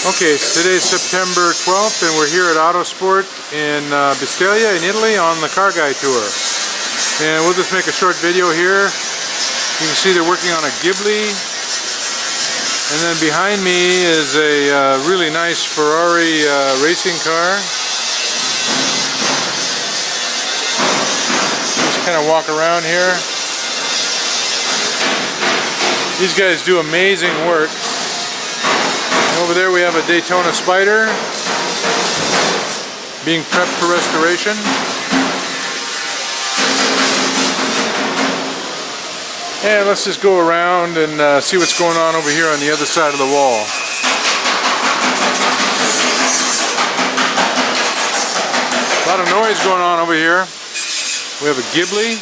Okay, so today's September 12th and we're here at Autosport in Bisceglie in Italy on the car guy tour. And we'll just make a short video here. You can see they're working on a Ghibli. And then behind me is a really nice Ferrari racing car. Just kind of walk around here. These guys do amazing work. Over there we have a Daytona Spider being prepped for restoration. And let's just go around and see what's going on over here on the other side of the wall. A lot of noise going on over here. We have a Ghibli.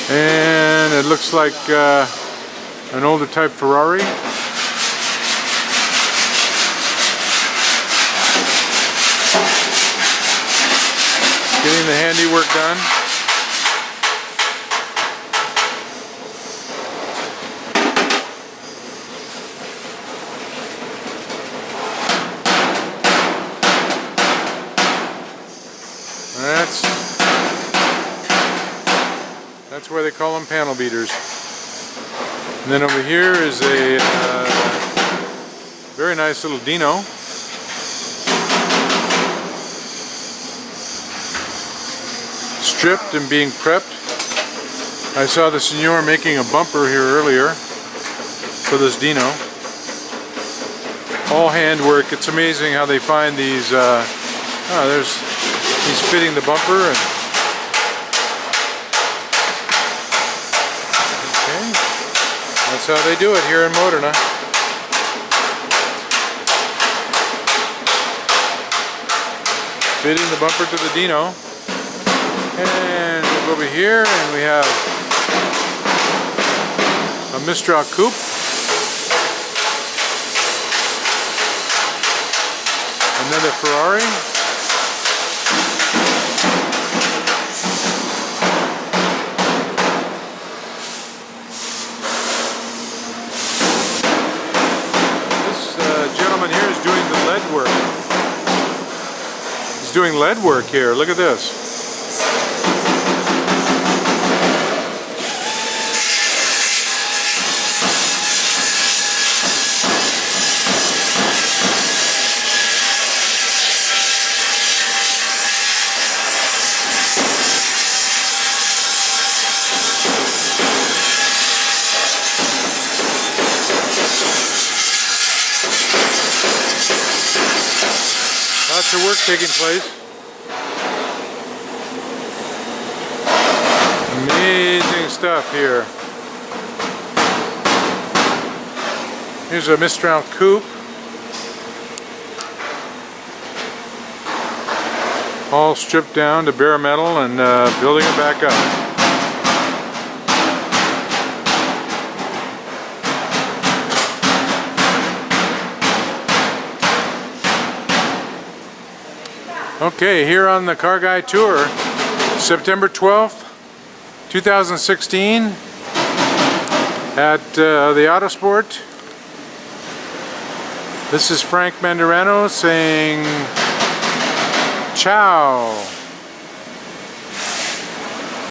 And it looks like an older type Ferrari. Getting the handiwork done. That's where they call them panel beaters. And then over here is a very nice little Dino. Stripped and being prepped. I saw the Signor making a bumper here earlier for this Dino. All handwork. It's amazing how they find these. He's fitting the bumper and. That's how they do it here in Modena. Fitting the bumper to the Dino. And we'll go over here and we have a Mistral coupe. Another Ferrari. Here is doing the lead work. He's doing lead work here. Look at this. Lots of work taking place. Amazing stuff here. Here's a Mistral coupe. All stripped down to bare metal and building it back up. Okay, here on the Car Guy Tour, September 12th, 2016, at the Autosport. This is Frank Mandarano saying ciao.